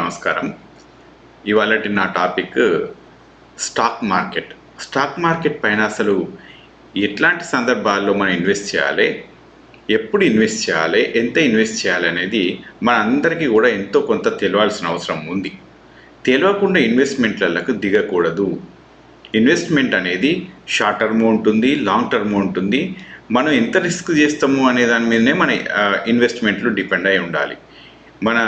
నమస్కారం. ఇవాళటి నా topic stock market. Stock market పైన అసలు ఎట్లాంటి సందర్భాల్లో మనం ఇన్వెస్ట్ చేయాలి, ఎప్పుడు ఇన్వెస్ట్ చేయాలి, ఎంత ఇన్వెస్ట్ చేయాలి అనేది మనందరికీ కూడా ఎంతో కొంత తెలియాల్సిన అవసరం ఉంది. తెలియకుండా ఇన్వెస్ట్మెంట్లకు దిగకూడదు. ఇన్వెస్ట్మెంట్ అనేది షార్ట్ టర్మ్ ఉంటుంది, లాంగ్ టర్మ్ ఉంటుంది. మనం ఎంత రిస్క్ చేస్తాము అనే దాని మీదనే మన ఇన్వెస్ట్మెంట్లు డిపెండ్ అయి ఉండాలి. మన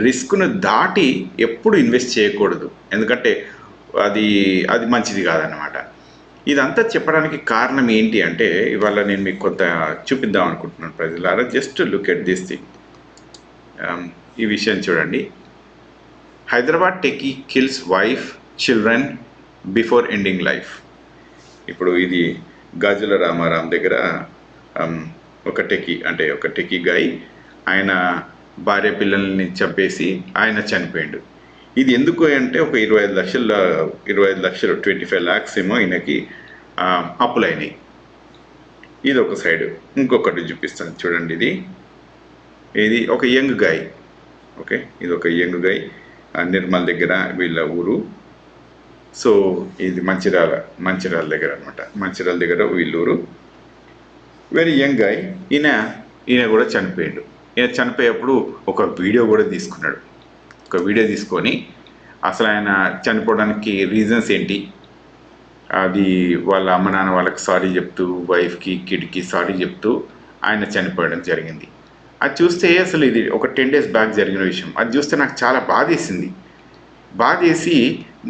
రిస్క్ను దాటి ఎప్పుడు ఇన్వెస్ట్ చేయకూడదు, ఎందుకంటే అది మంచిది కాదన్నమాట. ఇదంతా చెప్పడానికి కారణం ఏంటి అంటే, ఇవాళ నేను మీకు కొంత చూపిద్దాం అనుకుంటున్నాను ప్రజలారా. Just look at this thing. ఈ విషయం చూడండి. Hyderabad techie kills wife children before ending life. ఇప్పుడు ఇది గాజుల రామారాం దగ్గర ఒక టెకీ గాయ్, ఆయన భార్య పిల్లల్ని చంపేసి ఆయన చనిపోయాడు. ఇది ఎందుకు అంటే ఒక 25 లక్షలు 25 lakhs ఏమో ఈయనకి అప్పులైనాయి. ఇది ఒక సైడ్. ఇంకొకటి చూపిస్తాను చూడండి. ఇది ఒక యంగ్ గాయ్. ఓకే, ఇది ఒక యంగ్ గాయ్, నిర్మల్ దగ్గర వీళ్ళ ఊరు. సో ఇది మంచిర్యాల దగ్గర అనమాట. మంచిర్యాల దగ్గర వీళ్ళూరు. Very young guy. ఈయన కూడా చనిపోయాడు. ఈయన చనిపోయేప్పుడు ఒక వీడియో కూడా తీసుకున్నాడు. ఒక వీడియో తీసుకొని అసలు ఆయన చనిపోవడానికి రీజన్స్ ఏంటి, అది వాళ్ళ అమ్మ నాన్న వాళ్ళకి సారీ చెప్తూ, వైఫ్కి కిడ్కి సారీ చెప్తూ ఆయన చనిపోవడం జరిగింది. అది చూస్తే అసలు ఇది ఒక 10 days బ్యాక్ జరిగిన విషయం. అది చూస్తే నాకు చాలా బాధేసి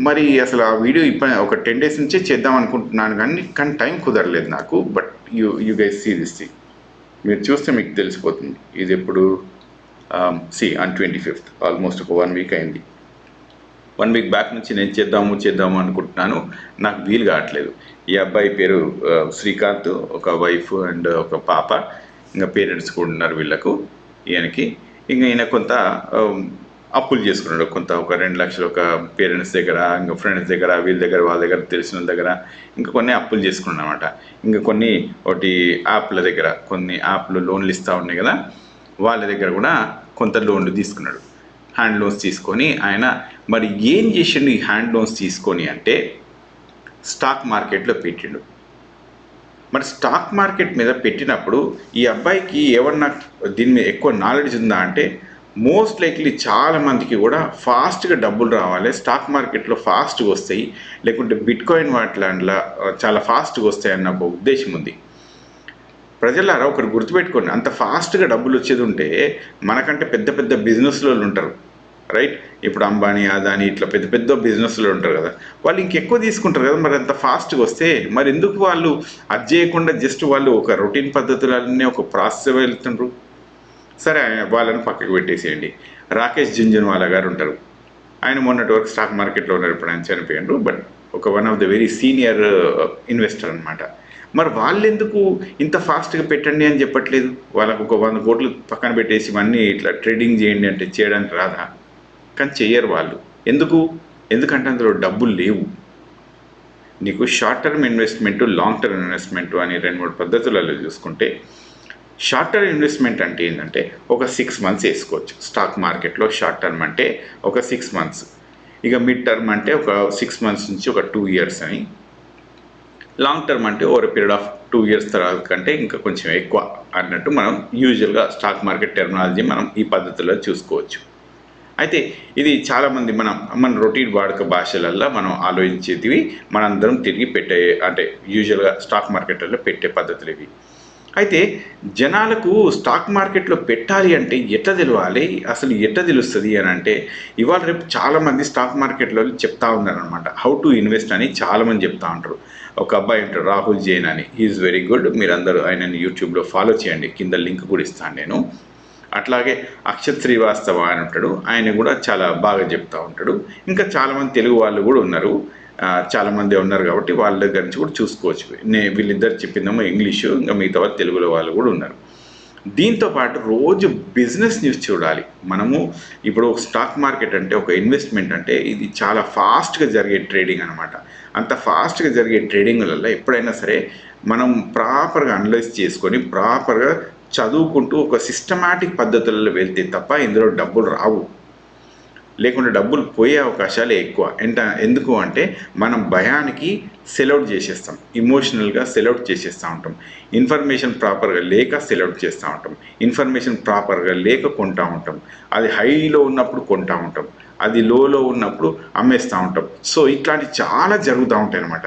మరి అసలు ఆ వీడియో ఇప్పుడు ఒక 10 days నుంచే చేద్దాం అనుకుంటున్నాను, కానీ టైం కుదరలేదు నాకు. But you guys see this thing. మీరు చూస్తే మీకు తెలిసిపోతుంది. ఇది ఎప్పుడు on 25th, ఆల్మోస్ట్ ఒక 1 week అయింది. 1 week బ్యాక్ నుంచి నేను చేద్దాము అనుకుంటున్నాను, నాకు వీలు కావట్లేదు. ఈ అబ్బాయి పేరు శ్రీకాంత్, ఒక వైఫ్ అండ్ ఒక పాప, ఇంకా పేరెంట్స్ కూడా ఉన్నారు వీళ్ళకు. ఈయనకి ఈయన కొంత అప్పులు చేసుకున్నాడు. కొంత ఒక 2 లక్షలు ఒక పేరెంట్స్ దగ్గర, ఇంకా ఫ్రెండ్స్ దగ్గర, వీళ్ళ దగ్గర, వాళ్ళ దగ్గర, తెలిసిన దగ్గర ఇంకా కొన్ని అప్పులు చేసుకున్నాడు అనమాట. ఇంకా కొన్ని యాప్ల దగ్గర, కొన్ని యాప్లు లోన్లు ఇస్తూ ఉన్నాయి కదా, వాళ్ళ దగ్గర కూడా కొంత లోన్లు తీసుకున్నాడు. హ్యాండ్ లోన్స్ తీసుకొని ఆయన మరి ఏం చేసిండు ఈ హ్యాండ్ లోన్స్ తీసుకొని అంటే, స్టాక్ మార్కెట్లో పెట్టిండు. మరి స్టాక్ మార్కెట్ మీద పెట్టినప్పుడు ఈ అబ్బాయికి ఏమన్నా దీని మీద ఎక్కువ నాలెడ్జ్ ఉందా అంటే, మోస్ట్ లైక్లీ చాలామందికి కూడా ఫాస్ట్గా డబ్బులు రావాలి, స్టాక్ మార్కెట్లో ఫాస్ట్గా వస్తాయి, లేకుంటే బిట్కాయిన్ వాటిలో చాలా ఫాస్ట్గా వస్తాయి అన్న ఒక ఉద్దేశం ఉంది. ప్రజలారా ఒకటి గుర్తుపెట్టుకోండి, అంత ఫాస్ట్గా డబ్బులు వచ్చేది ఉంటే మనకంటే పెద్ద బిజినెస్లో ఉంటారు, రైట్? ఇప్పుడు అంబానీ, అదానీ ఇట్లా పెద్ద బిజినెస్లో ఉంటారు కదా, వాళ్ళు ఇంకెక్కువ తీసుకుంటారు కదా. మరి అంత ఫాస్ట్గా వస్తే మరి ఎందుకు వాళ్ళు అది చేయకుండా జస్ట్ వాళ్ళు ఒక రొటీన్ పద్ధతులన్నీ ఒక ప్రాసెస్ వెళ్తుండ్రు? సరే, వాళ్ళని పక్కకు పెట్టేసేయండి. రాకేష్ జుంజున్వాలా గారు ఉంటారు. ఆయన మొన్నటి వరకు స్టాక్ మార్కెట్లో ఉన్నారు, ఇప్పుడు ఆయన చనిపోయారు. బట్ ఒక one of the very senior investor అనమాట. మరి వాళ్ళు ఎందుకు ఇంత ఫాస్ట్గా పెట్టండి అని చెప్పట్లేదు? వాళ్ళకు ఒక 100 కోట్లు పక్కన పెట్టేసి ఇవన్నీ ఇట్లా ట్రేడింగ్ చేయండి అంటే చేయడానికి రాదా? కానీ చెయ్యరు వాళ్ళు. ఎందుకంటే అందులో డబ్బులు లేవు. నీకు short term investment, long term investment అని 2-3 పద్ధతులలో చూసుకుంటే, షార్ట్ టర్మ్ ఇన్వెస్ట్మెంట్ అంటే ఏంటంటే ఒక 6 months వేసుకోవచ్చు స్టాక్ మార్కెట్లో. షార్ట్ టర్మ్ అంటే ఒక 6 months, ఇక మిడ్ టర్మ్ అంటే ఒక 6 months నుంచి ఒక 2 years అని, లాంగ్ టర్మ్ అంటే ఓవర్ పీరియడ్ ఆఫ్ 2 years తర్వాత కంటే ఇంకా కొంచెం ఎక్కువ అన్నట్టు మనం యూజువల్గా స్టాక్ మార్కెట్ టెర్మినాలజీ మనం ఈ పద్ధతిలో చూసుకోవచ్చు. అయితే ఇది చాలామంది మన రొటీన్ వాడుక భాషలల్లో మనం ఆలోచించేటివి మనందరం తిరిగి అంటే యూజువల్గా స్టాక్ మార్కెట్లో పెట్టే పద్ధతులు ఇవి. అయితే జనాలకు స్టాక్ మార్కెట్లో పెట్టాలి అంటే ఎట్లా తెలియాలి, అసలు ఎట్లా తెలుస్తుంది అని అంటే, ఇవాళ రేపు చాలామంది స్టాక్ మార్కెట్లో చెప్తా ఉన్నారనమాట. హౌ టు ఇన్వెస్ట్ అని చాలామంది చెప్తా ఉంటారు. ఒక అబ్బాయి ఉంటాడు, రాహుల్ జైన్ అని. He's very good. మీరందరూ ఆయనని యూట్యూబ్లో ఫాలో చేయండి, కింద లింక్ కూడా ఇస్తాను నేను. అట్లాగే అక్షత్ శ్రీవాస్తవ అని ఉంటాడు, ఆయన కూడా చాలా బాగా చెప్తూ ఉంటాడు. ఇంకా చాలామంది తెలుగు వాళ్ళు కూడా ఉన్నారు, చాలామంది ఉన్నారు కాబట్టి వాళ్ళ దగ్గర నుంచి కూడా చూసుకోవచ్చు. వీళ్ళిద్దరు చెప్పిందేమో ఇంగ్లీషు, ఇంకా మిగతా వాళ్ళు తెలుగులో వాళ్ళు కూడా ఉన్నారు. దీంతోపాటు రోజు బిజినెస్ న్యూస్ చూడాలి మనము. ఇప్పుడు స్టాక్ మార్కెట్ అంటే ఒక ఇన్వెస్ట్మెంట్ అంటే ఇది చాలా ఫాస్ట్గా జరిగే ట్రేడింగ్ అనమాట. అంత ఫాస్ట్గా జరిగే ట్రేడింగ్ వల్ల ఎప్పుడైనా సరే మనం ప్రాపర్గా అనలైజ్ చేసుకొని ప్రాపర్గా చదువుకుంటూ ఒక సిస్టమాటిక్ పద్ధతులలో వెళ్తే తప్ప ఇందులో డబ్బులు రావు. లేకుంటే డబ్బులు పోయే అవకాశాలే ఎక్కువ. ఎందుకు అంటే మనం భయానికి సెలౌట్ చేసేస్తాం, ఇమోషనల్గా సెలౌట్ చేసేస్తూ ఉంటాం. ఇన్ఫర్మేషన్ ప్రాపర్గా లేక సెలౌట్ చేస్తూ ఉంటాం, ఇన్ఫర్మేషన్ ప్రాపర్గా లేక కొంటూ ఉంటాం. అది హైలో ఉన్నప్పుడు కొంటూ ఉంటాం, అది లోలో ఉన్నప్పుడు అమ్మేస్తూ ఉంటాం. సో ఇట్లాంటివి చాలా జరుగుతూ ఉంటాయి అన్నమాట.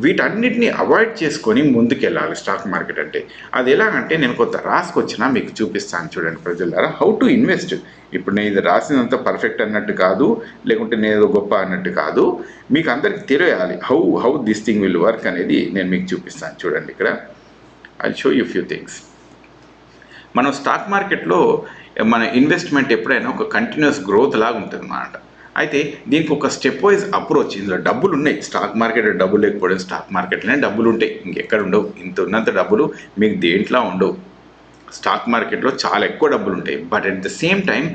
వీటన్నిటిని అవాయిడ్ చేసుకొని ముందుకెళ్ళాలి స్టాక్ మార్కెట్ అంటే. అది ఎలాగంటే నేను కొంత రాసుకొచ్చినా మీకు చూపిస్తాను చూడండి ప్రజలారా, హౌ టు ఇన్వెస్ట్. ఇప్పుడు నేను ఇది రాసినంత పర్ఫెక్ట్ అన్నట్టు కాదు, లేకుంటే నేను ఏదో గొప్ప అన్నట్టు కాదు, మీకు అందరికి తెలియాలి how this thing will work అనేది నేను మీకు చూపిస్తాను చూడండి. ఇక్కడ I show you few things. మనం స్టాక్ మార్కెట్లో మన ఇన్వెస్ట్మెంట్ ఎప్పుడైనా ఒక కంటిన్యూస్ గ్రోత్ లాగా ఉంటుంది అన్నమాట. అయితే దీనికి ఒక స్టెప్ వైజ్ అప్రోచ్. ఇందులో డబ్బులు ఉన్నాయి, స్టాక్ మార్కెట్ డబ్బులు లేకపోవడం, స్టాక్ మార్కెట్లోనే డబ్బులు ఉంటాయి, ఇంకెక్కడ ఉండవు. ఇంత ఉన్నంత డబ్బులు మీకు దేంట్లో ఉండవు. స్టాక్ మార్కెట్లో చాలా ఎక్కువ డబ్బులు ఉంటాయి. But at the same time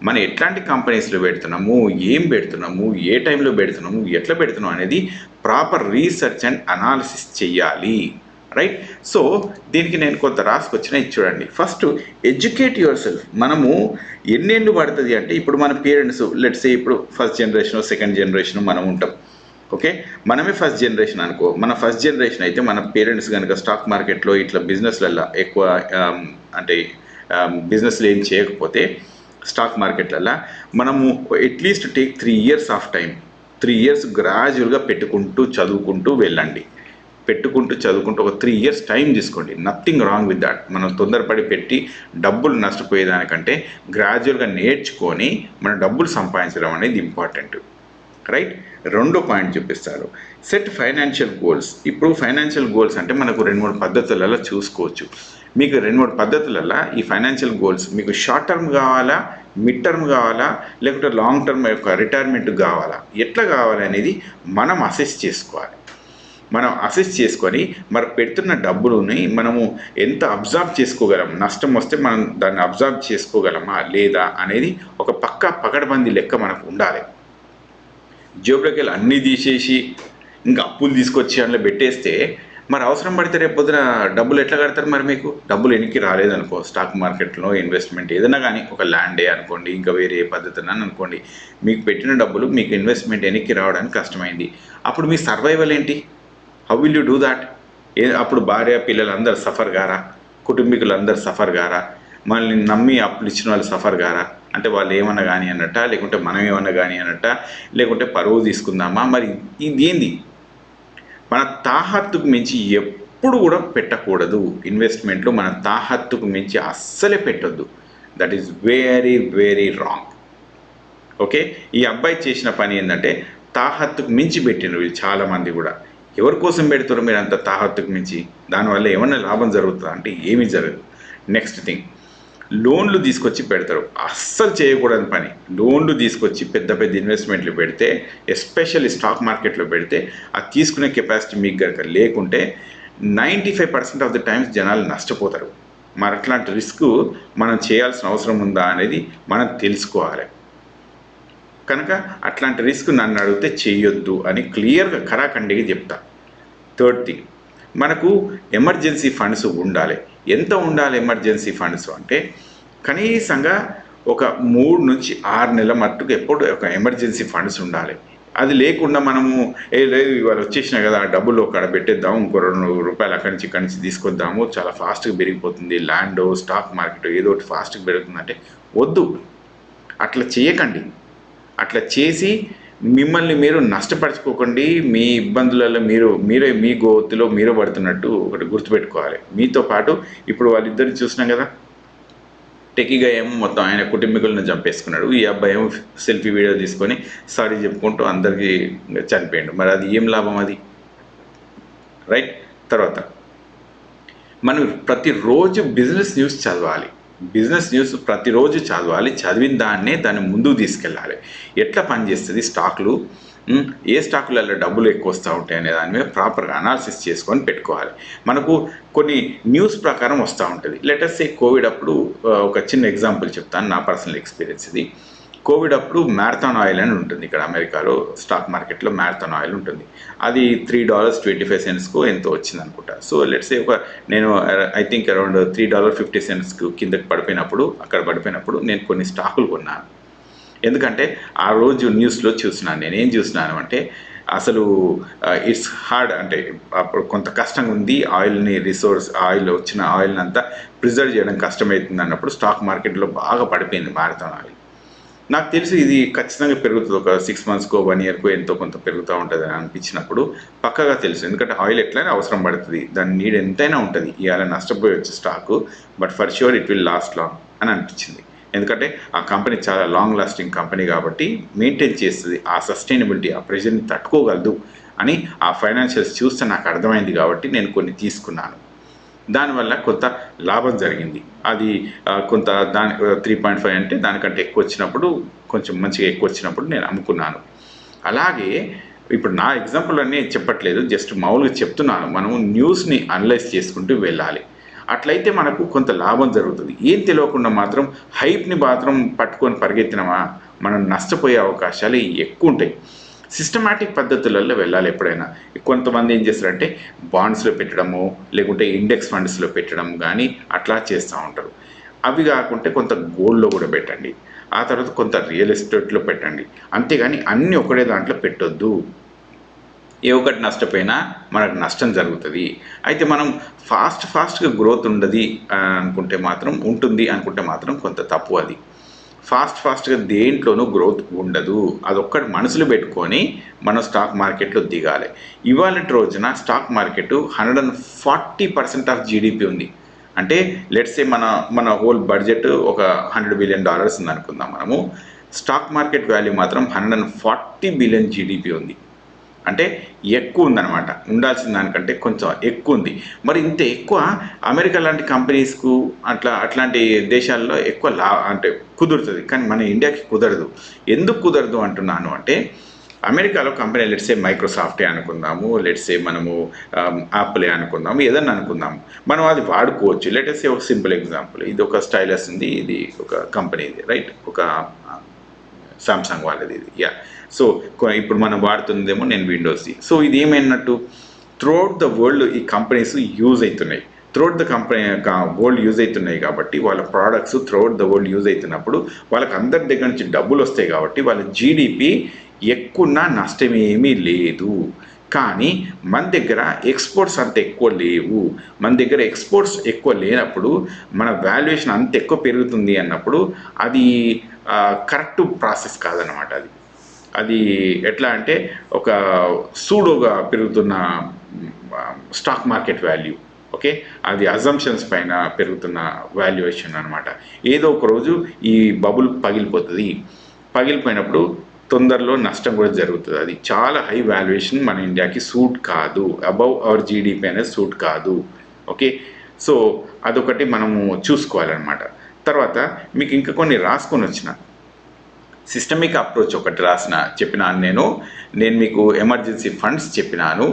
మనం ఎట్లాంటి కంపెనీస్లో పెడుతున్నాము, ఏం పెడుతున్నాము, ఏ టైంలో పెడుతున్నాము, ఎట్లా పెడుతున్నాము అనేది ప్రాపర్ రీసెర్చ్ అండ్ అనాలిసిస్ చెయ్యాలి. రైట్. సో దీనికి నేను కొంత రాసుకొచ్చిన ఇది చూడండి. First educate your self. మనము ఎన్నేళ్ళు పడుతుంది అంటే, ఇప్పుడు మన పేరెంట్స్ లెట్స్ సే ఇప్పుడు ఫస్ట్ జనరేషన్ సెకండ్ జనరేషన్ మనం ఉంటాం, ఓకే, మనమే ఫస్ట్ జనరేషన్ అనుకో. మన ఫస్ట్ జనరేషన్ అయితే మన పేరెంట్స్ కనుక స్టాక్ మార్కెట్లో ఇట్లా బిజినెస్లలో ఎక్కువ అంటే బిజినెస్లు ఏం చేయకపోతే స్టాక్ మార్కెట్లలో మనము at least take 3 years of time. 3 years గ్రాడ్యువల్గా పెట్టుకుంటూ చదువుకుంటూ వెళ్ళండి. పెట్టుకుంటూ చదువుకుంటూ ఒక 3 years టైం తీసుకోండి. Nothing wrong with that. మనం తొందరపడి పెట్టి డబ్బులు నష్టపోయేదానికంటే గ్రాడ్యువల్గా నేర్చుకొని మన డబ్బులు సంపాదించడం అనేది ఇంపార్టెంట్. రైట్. రెండో పాయింట్ చూపిస్తారు, సెట్ ఫైనాన్షియల్ గోల్స్. ఇప్పుడు ఫైనాన్షియల్ గోల్స్ అంటే మనకు 2-3 పద్ధతులలో చూసుకోవచ్చు. మీకు 2-3 పద్ధతులలో ఈ ఫైనాన్షియల్ గోల్స్ మీకు షార్ట్ టర్మ్ కావాలా, మిడ్ టర్మ్ కావాలా, లేకుంటే లాంగ్ టర్మ్ యొక్క రిటైర్మెంట్ కావాలా, ఎట్లా కావాలి అనేది మనం అసెస్ చేసుకోవాలి. మనం అసెస్ చేసుకొని మరి పెడుతున్న డబ్బులని మనము ఎంత అబ్జర్వ్ చేసుకోగలం, నష్టం వస్తే మనం దాన్ని అబ్జర్వ్ చేసుకోగలమా లేదా అనేది ఒక పకడ్బందీ లెక్క మనకు ఉండాలి. జేబులోకి వెళ్ళి అన్నీ తీసేసి ఇంకా అప్పులు తీసుకొచ్చి అందులో పెట్టేస్తే మరి అవసరం పడితే రేపు పొద్దున డబ్బులు ఎట్లా కడతారు? మరి మీకు డబ్బులు వెనక్కి రాలేదనుకో, స్టాక్ మార్కెట్లో ఇన్వెస్ట్మెంట్ ఏదైనా కానీ, ఒక ల్యాండే అనుకోండి, ఇంకా వేరే ఏ పద్ధతి అని అనుకోండి, మీకు పెట్టిన డబ్బులు మీకు ఇన్వెస్ట్మెంట్ వెనక్కి రావడానికి కష్టమైంది. అప్పుడు మీ సర్వైవల్ ఏంటి? How will you do that? అప్పుడు భార్య పిల్లలందరూ సఫర్ గారా, కుటుంబీకులందరూ సఫర్ గారా, మనల్ని నమ్మి అప్పులు ఇచ్చిన వాళ్ళు సఫర్ గారా? అంటే వాళ్ళు ఏమన్నా కానీ అన్నట్ట, లేకుంటే మనం ఏమన్నా కానీ అన్నట్ట, లేకుంటే పరువు తీసుకుందామా? మరి ఇది ఏంది? మన తాహత్తుకు మించి ఎప్పుడు కూడా పెట్టకూడదు ఇన్వెస్ట్మెంట్లో. మన తాహత్తుకు మించి అస్సలే పెట్టొద్దు. That is very very wrong. Okay. ఈ అబ్బాయి చేసిన పని ఏంటంటే తాహత్తుకు మించి పెట్టిన వీళ్ళు చాలామంది కూడా. ఎవరి కోసం పెడతారు మీరు అంత తాహత్తుకు మించి? దానివల్ల ఏమన్నా లాభం జరుగుతుందా అంటే ఏమీ జరగదు. నెక్స్ట్ థింగ్, లోన్లు తీసుకొచ్చి పెడతారు. అస్సలు చేయకూడని పని. లోన్లు తీసుకొచ్చి పెద్ద పెద్ద ఇన్వెస్ట్మెంట్లు పెడితే, ఎస్పెషల్లీ స్టాక్ మార్కెట్లో పెడితే, అది తీసుకునే కెపాసిటీ మీకు కనుక లేకుంటే 95% ఆఫ్ ద టైమ్స్ జనాలు నష్టపోతారు. మరి అట్లాంటి రిస్క్ మనం చేయాల్సిన అవసరం ఉందా అనేది మనం తెలుసుకోవాలి. కనుక అట్లాంటి రిస్క్ నన్ను అడిగితే చేయొద్దు అని క్లియర్గా ఖరాఖండిగా చెప్తా. థర్డ్ థింగ్, మనకు ఎమర్జెన్సీ ఫండ్స్ ఉండాలి. ఎంత ఉండాలి ఎమర్జెన్సీ ఫండ్స్ అంటే, కనీసంగా ఒక 3 నుంచి 6 నెలల మట్టుకు ఎప్పుడు ఒక ఎమర్జెన్సీ ఫండ్స్ ఉండాలి. అది లేకుండా మనము లేదు ఇవాళ వచ్చేసినా కదా ఆ డబ్బులు అక్కడ పెట్టేద్దాము, ఇంకో ₹200 అక్కడి నుంచి తీసుకొద్దాము, చాలా ఫాస్ట్గా పెరిగిపోతుంది, ల్యాండ్ స్టాక్ మార్కెట్ ఏదో ఒకటి ఫాస్ట్గా పెరుగుతుందంటే వద్దు. అట్లా చేయకండి. అట్లా చేసి మిమ్మల్ని మీరు నష్టపరచుకోకండి. మీ ఇబ్బందులలో మీరే మీ గోతిలో మీరే పడుతున్నట్టు ఒకటి గుర్తుపెట్టుకోవాలి. మీతో పాటు ఇప్పుడు వాళ్ళిద్దరిని చూసినాం కదా, టెకీగా ఏమో మొత్తం ఆయన కుటుంబీకులను చంపేసుకున్నాడు, ఈ అబ్బాయి ఏమో సెల్ఫీ వీడియో తీసుకొని సారీ చెప్పుకుంటూ అందరికీ చనిపోయాడు. మరి అది ఏం లాభం అది? రైట్. తర్వాత మనం ప్రతిరోజు బిజినెస్ న్యూస్ చదవాలి. బిజినెస్ న్యూస్ ప్రతిరోజు చదవాలి. చదివిన దాన్ని ముందుకు తీసుకెళ్ళాలి. ఎట్లా పనిచేస్తుంది స్టాకులు, ఏ స్టాకులలో డబ్బులు ఎక్కువ వస్తూ ఉంటాయి అనే దాని మీద ప్రాపర్గా అనాలిసిస్ చేసుకొని పెట్టుకోవాలి. మనకు కొన్ని న్యూస్ ప్రకారం వస్తూ ఉంటుంది. లెటర్స్ సే కోవిడ్ అప్పుడు ఒక చిన్న ఎగ్జాంపుల్ చెప్తాను, నా పర్సనల్ ఎక్స్పీరియన్స్ ఇది. కోవిడ్ అప్పుడు మ్యారథాన్ ఆయిల్ అని ఉంటుంది ఇక్కడ అమెరికాలో స్టాక్ మార్కెట్లో. మ్యారథాన్ ఆయిల్ ఉంటుంది. అది $3.25 ఎంతో వచ్చింది అనుకుంటా. సో లెట్స్ సే నేను ఐ థింక్ అరౌండ్ $3.50 కిందకి అక్కడ పడిపోయినప్పుడు నేను కొన్ని స్టాకులు కొన్నాను. ఎందుకంటే ఆ రోజు న్యూస్లో చూసినాను, నేనేం చూసినాను అంటే అసలు ఇట్స్ హార్డ్, అంటే అప్పుడు కొంత కష్టంగా ఉంది, ఆయిల్ వచ్చిన ఆయిల్ని అంతా ప్రిజర్వ్ చేయడం కష్టమవుతుంది అన్నప్పుడు స్టాక్ మార్కెట్లో బాగా పడిపోయింది మారథాన్ ఆయిల్. నాకు తెలిసి ఇది ఖచ్చితంగా పెరుగుతుంది, ఒక 6 మంత్స్కో 1 ఇయర్కో ఎంతో కొంత పెరుగుతూ ఉంటుంది అని అనిపించినప్పుడు పక్కగా తెలుసు, ఎందుకంటే ఆయిల్ ఎట్లయినా అవసరం పడుతుంది, దాని నీడ్ ఎంతైనా ఉంటుంది, ఇవాళ నష్టపోయొచ్చు stock, but for sure it will last long అని అనిపించింది. ఎందుకంటే ఆ కంపెనీ చాలా లాంగ్ లాస్టింగ్ కంపెనీ కాబట్టి మెయింటైన్ చేస్తుంది, ఆ సస్టైనబిలిటీ, ఆ ప్రెషర్ని తట్టుకోగలదు అని ఆ ఫైనాన్షియల్స్ చూస్తే నాకు అర్థమైంది కాబట్టి నేను కొన్ని తీసుకున్నాను. దానివల్ల కొంత లాభం జరిగింది. అది కొంత 3.5 అంటే దానికంటే ఎక్కువ వచ్చినప్పుడు, కొంచెం మంచిగా ఎక్కువ వచ్చినప్పుడు నేను అమ్ముకున్నాను. అలాగే ఇప్పుడు నా ఎగ్జాంపుల్ అన్నీ చెప్పట్లేదు, జస్ట్ మామూలుగా చెప్తున్నాను. మనము న్యూస్ని అనలైజ్ చేసుకుంటూ వెళ్ళాలి. అట్లయితే మనకు కొంత లాభం జరుగుతుంది. ఏం తెలియకుండా మాత్రం హైప్ని మాత్రం పట్టుకొని పరిగెత్తినమా, మనం నష్టపోయే అవకాశాలు ఎక్కువ ఉంటాయి. సిస్టమాటిక్ పద్ధతులలో వెళ్ళాలి ఎప్పుడైనా. కొంతమంది ఏం చేస్తారంటే బాండ్స్లో పెట్టడము, లేకుంటే ఇండెక్స్ ఫండ్స్లో పెట్టడం కానీ అట్లా చేస్తూ ఉంటారు. అవి కాకుంటే కొంత గోల్డ్లో కూడా పెట్టండి, ఆ తర్వాత కొంత రియల్ ఎస్టేట్లో పెట్టండి. అంతేగాని అన్నీ ఒకటే దాంట్లో పెట్టొద్దు. ఏ ఒకటి నష్టపోయినా మనకు నష్టం జరుగుతుంది. అయితే మనం ఫాస్ట్గా గ్రోత్ ఉంటుంది అనుకుంటే మాత్రం కొంత తప్పు అది. ఫాస్ట్గా దేంట్లోనూ గ్రోత్ ఉండదు. అదొక్కటి మనసులో పెట్టుకొని మనం స్టాక్ మార్కెట్లో దిగాలి. ఇవాళ రోజున స్టాక్ మార్కెట్ 140% ఆఫ్ జీడిపి ఉంది. అంటే లెట్స్ సే మన హోల్ బడ్జెట్ ఒక $100 బిలియన్ ఉందనుకుందాం. మనము స్టాక్ మార్కెట్ వాల్యూ మాత్రం 140 బిలియన్ జీడిపి ఉంది. అంటే ఎక్కువ ఉందన్నమాట, ఉండాల్సిన దానికంటే కొంచెం ఎక్కువ ఉంది. మరి ఇంత ఎక్కువ అమెరికా లాంటి కంపెనీస్కు అట్లాంటి దేశాల్లో ఎక్కువ అంటే కుదురుతుంది, కానీ మన ఇండియాకి కుదరదు. ఎందుకు కుదరదు అంటున్నాను అంటే, అమెరికాలో కంపెనీ లెట్స్ సే మైక్రోసాఫ్టే అనుకుందాము, లెట్స్ సే మనము యాపిలే అనుకుందాము, ఏదన్నా అనుకుందాము, మనం అది వాడుకోవచ్చు. లెట్స్ సే ఒక సింపుల్ ఎగ్జాంపుల్, ఇది ఒక స్టైలస్ ఉంది, ఇది ఒక కంపెనీ, ఇది రైట్, ఒక సామ్సంగ్ వాళ్ళది ఇది. సో ఇప్పుడు మనం వాడుతుందేమో నేను విండోస్ది. సో ఇది ఏమైనట్టు, త్రూఅవుట్ ద వరల్డ్ ఈ కంపెనీస్ యూజ్ అవుతున్నాయి, త్రూఅవుట్ ద వరల్డ్ యూజ్ అవుతున్నాయి కాబట్టి వాళ్ళ products throughout the world use అవుతున్నప్పుడు వాళ్ళకి అందరి దగ్గర నుంచి డబ్బులు వస్తాయి కాబట్టి వాళ్ళ జీడిపి ఎక్కువ నష్టమేమీ లేదు. కానీ మన దగ్గర ఎక్స్పోర్ట్స్ అంత ఎక్కువ లేవు. మన దగ్గర ఎక్స్పోర్ట్స్ ఎక్కువ లేనప్పుడు మన వాల్యుయేషన్ అంత ఎక్కువ పెరుగుతుంది అన్నప్పుడు అది కరెక్ట్ ప్రాసెస్ కాదనమాట. అది ఎట్లా అంటే ఒక సూడోగా పెరుగుతున్న స్టాక్ మార్కెట్ వాల్యూ, ఓకే, అది అజంప్షన్స్ పైన పెరుగుతున్న వాల్యుయేషన్ అనమాట. ఏదో ఒక రోజు ఈ బబుల్ పగిలిపోయినప్పుడు తొందరలో నష్టం కూడా జరుగుతుంది. అది చాలా హై వాల్యుయేషన్, మన ఇండియాకి సూట్ కాదు, అబవ్ అవర్ జీడిపి అనేది సూట్ కాదు. ఓకే, సో అదొకటి మనము చూసుకోవాలన్నమాట. తర్వాత మీకు ఇంకా కొన్ని రాసుకొని వచ్చిన సిస్టమిక్ అప్రోచ్ ఒకటి చెప్పినాను నేను మీకు ఎమర్జెన్సీ ఫండ్స్ చెప్పినాను,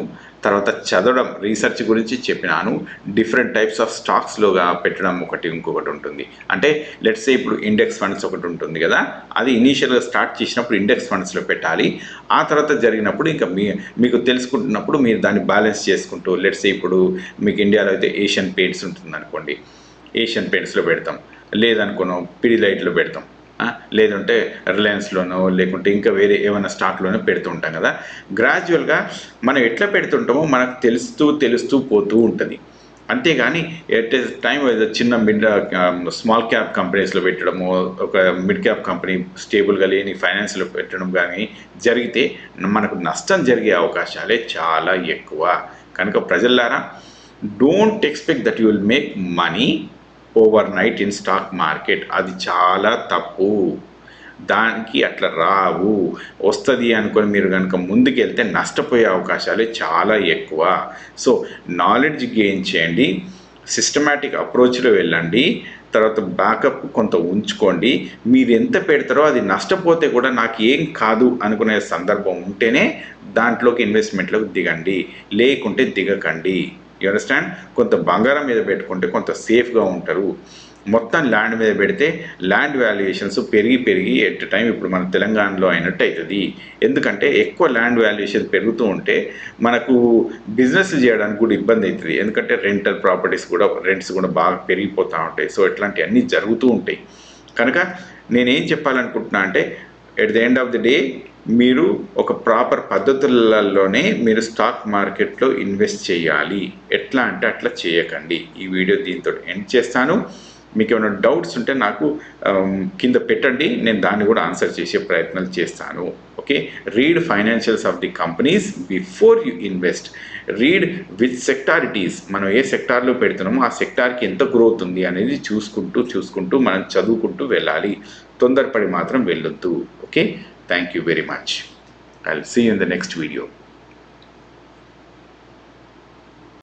తర్వాత చదవడం రీసెర్చ్ గురించి చెప్పినాను, డిఫరెంట్ టైప్స్ ఆఫ్ స్టాక్స్లోగా పెట్టడం ఇంకొకటి ఉంటుంది. అంటే లెట్స్ సే ఇప్పుడు ఇండెక్స్ ఫండ్స్ ఒకటి ఉంటుంది కదా, అది ఇనీషియల్గా స్టార్ట్ చేసినప్పుడు ఇండెక్స్ ఫండ్స్లో పెట్టాలి. ఆ తర్వాత జరిగినప్పుడు ఇంకా మీకు తెలుసుకుంటున్నప్పుడు మీరు దాన్ని బ్యాలెన్స్ చేసుకుంటూ, లెట్స్ సే ఇప్పుడు మీకు ఇండియాలో అయితే ఏషియన్ పెయింట్స్ ఉంటుంది అనుకోండి, ఏషియన్ పెయింట్స్లో పెడతాం, లేదనుకోను పిడిలైట్లో పెడతాం, లేదంటే రిలయన్స్లోనో లేకుంటే ఇంకా వేరే ఏమైనా స్టాక్లోనో పెడుతూ ఉంటాం కదా. గ్రాడ్యువల్గా మనం ఎట్లా పెడుతుంటామో మనకు తెలుస్తూ పోతూ ఉంటుంది. అంతేగాని ఎట్ ఎ టైం చిన్న స్మాల్ క్యాప్ కంపెనీస్లో పెట్టడము, ఒక మిడ్ క్యాప్ కంపెనీ స్టేబుల్గా లేని ఫైనాన్స్లో పెట్టడం కానీ జరిగితే మనకు నష్టం జరిగే అవకాశాలే చాలా ఎక్కువ. కనుక ప్రజలారా, don't expect that you will make money over night in stock market. అది చాలా తప్పు. దానికి అట్లా రావు. వస్తుంది అనుకొని మీరు కనుక ముందుకెళ్తే నష్టపోయే అవకాశాలే చాలా ఎక్కువ. సో నాలెడ్జ్ గెయిన్ చేయండి, సిస్టమాటిక్ అప్రోచ్లో వెళ్ళండి, తర్వాత బ్యాకప్ కొంత ఉంచుకోండి. మీరు ఎంత పెడతారో అది నష్టపోతే కూడా నాకు ఏం కాదు అనుకునే సందర్భం ఉంటేనే దాంట్లోకి ఇన్వెస్ట్మెంట్లోకి దిగండి, లేకుంటే దిగకండి. You understand? కొంత బంగారం మీద పెట్టుకుంటే కొంత సేఫ్గా ఉంటారు. మొత్తం ల్యాండ్ మీద పెడితే ల్యాండ్ వాల్యుయేషన్స్ పెరిగి ఎట్ టైం ఇప్పుడు మన తెలంగాణలో అయినట్టు అవుతుంది. ఎందుకంటే ఎక్కువ ల్యాండ్ వాల్యుయేషన్ పెరుగుతూ ఉంటే మనకు బిజినెస్ చేయడానికి కూడా ఇబ్బంది అవుతుంది. ఎందుకంటే రెంటల్ ప్రాపర్టీస్ కూడా రెంట్స్ కూడా బాగా పెరిగిపోతూ ఉంటాయి. సో ఇట్లాంటివన్నీ జరుగుతూ ఉంటాయి. కనుక నేనేం చెప్పాలనుకుంటున్నా అంటే, at the end of the day మీరు ఒక ప్రాపర్ పద్ధతులలోనే మీరు స్టాక్ మార్కెట్లో ఇన్వెస్ట్ చేయాలి. ఎట్లా అంటే అట్లా చేయకండి. ఈ వీడియో దీంతో ఎండ్ చేస్తాను. మీకు ఏమైనా డౌట్స్ ఉంటే నాకు కింద పెట్టండి, నేను దాన్ని కూడా ఆన్సర్ చేసే ప్రయత్నాలు చేస్తాను. Okay, read financials of the companies before you invest. Read which sector it is, మనం ఏ సెక్టార్లో పెడుతున్నామో ఆ సెక్టార్కి ఎంత గ్రోత్ ఉంది అనేది చూసుకుంటూ మనం చదువుకుంటూ వెళ్ళాలి. తొందరపడి మాత్రం వెళ్ళొద్దు. Okay, thank you very much. I will see you in the next video.